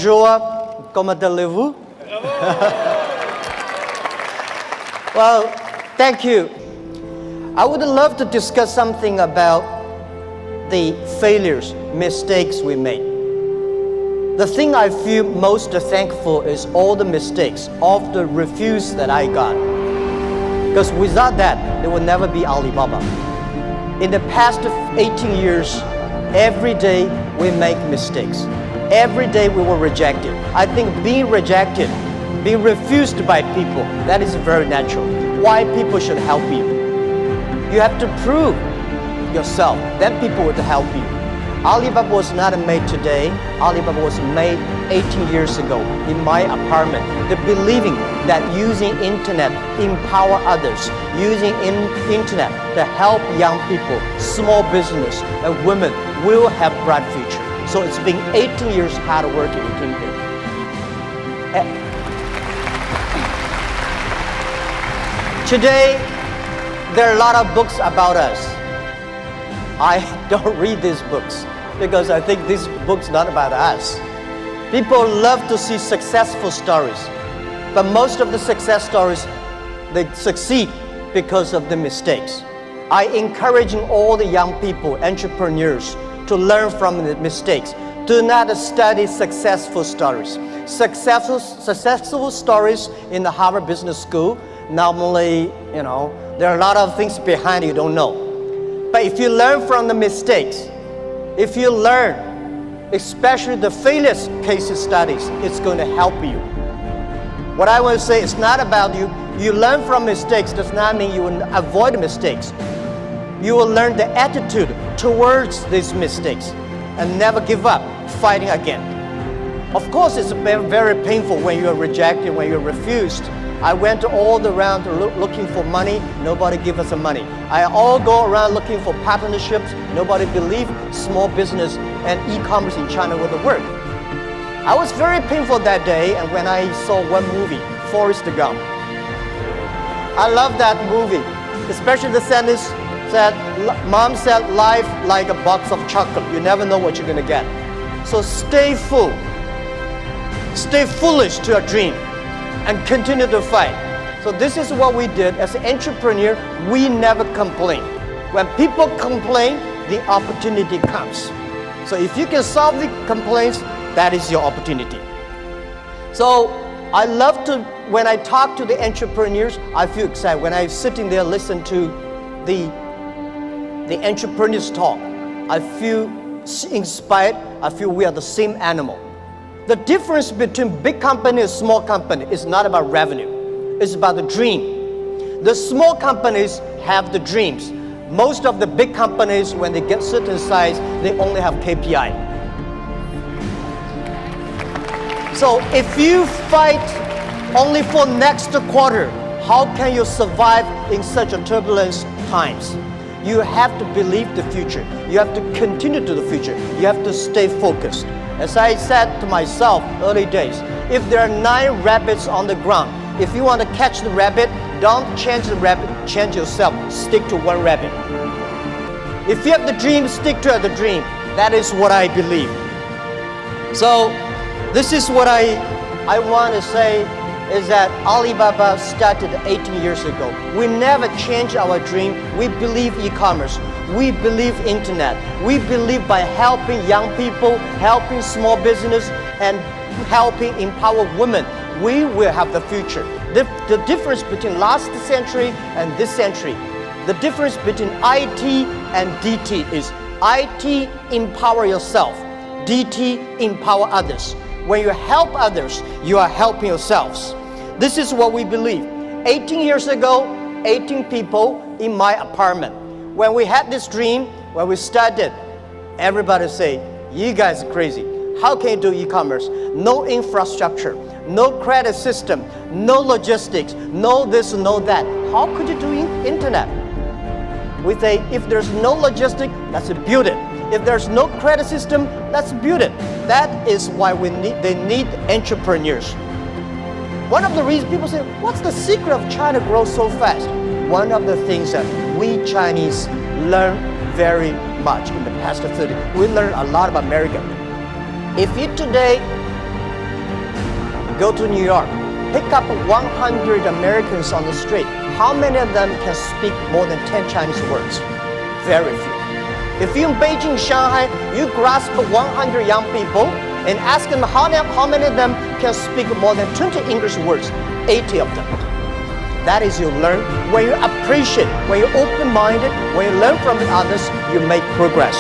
Bonjour, comment allez-vous? Well, thank you. I would love to discuss something about the failures, mistakes we made. The thing I feel most thankful is all the mistakes, all the refuse that I got. Because without that, there will never be Alibaba. In the past 18 years, every day we make mistakes. Every day we were rejected. I think being rejected, being refused by people, that is very natural. Why people should help you? You have to prove yourself, then people would help you. Alibaba was not made today. Alibaba was made 18 years ago in my apartment. The believing that using internet empower others, using internet to help young people, small business, and women will have bright future. So it's been 18 years hard work in here. Today, there are a lot of books about us. I don't read these books because I think these books are not about us. People love to see successful stories, but most of the success stories, they succeed because of the mistakes. I encourage all the young people, entrepreneurs, to learn from the mistakes. Do not study successful stories. Successful stories in the Harvard Business School, normally, there are a lot of things behind you don't know. But if you learn from the mistakes, if you learn, especially the failure case studies, it's going to help you. What I want to say is not about you. You learn from mistakes does not mean you will avoid mistakes. You will learn the attitude towards these mistakes and never give up, fighting again. Of course, it's very, very painful when you are rejected, when you're refused. I went all around looking for money. Nobody give us the money. I all go around looking for partnerships. Nobody believe small business and e-commerce in China would work. I was very painful that day, and when I saw one movie, Forrest Gump. I love that movie, especially the sentence that Mom said, life like a box of chocolate. You never know what you're gonna get. So stay full. Stay foolish to your dream and continue to fight. So this is what we did as an entrepreneur. We never complain. When people complain, the opportunity comes. So if you can solve the complaints, that is your opportunity. So I love to, when I talk to the entrepreneurs, I feel excited. When I'm sitting there listen to the entrepreneurs talk, I feel inspired. I feel we are the same animal. The difference between big company and small company is not about revenue. It's about the dream. The small companies have the dreams. Most of the big companies, when they get certain size, they only have KPI. So if you fight only for next quarter, how can you survive in such a turbulent times? You have to believe the future. You have to continue to the future. You have to stay focused. As I said to myself early days, if there are 9 rabbits on the ground, if you want to catch the rabbit, don't change the rabbit, change yourself. Stick to one rabbit. If you have the dream, stick to the dream. That is what I believe. So this is what I want to say is that Alibaba started 18 years ago. We never changed our dream. We believe e-commerce. We believe internet. We believe by helping young people, helping small business, and helping empower women, we will have the future. The difference between last century and this century, the difference between IT and DT is IT empower yourself, DT empower others. When you help others, you are helping yourselves. This is what we believe. 18 years ago, 18 people in my apartment. When we had this dream, when we started, everybody say, you guys are crazy. How can you do e-commerce? No infrastructure, no credit system, no logistics, no this, no that. How could you do internet? We say, if there's no logistics, let's build it. If there's no credit system, let's build it. That is why they need entrepreneurs. One of the reasons people say, what's the secret of China grow so fast? One of the things that we Chinese learn very much in the past 30. We learn a lot about America. If you today Go to New York, pick up 100 Americans on the street. How many of them can speak more than 10 Chinese words? Very few. If you're in Beijing, Shanghai, you grasp 100 young people and ask them how many of them can speak more than 20 English words. 80 of them. That is, you learn. When you appreciate, when you're open-minded, when you learn from others, you make progress.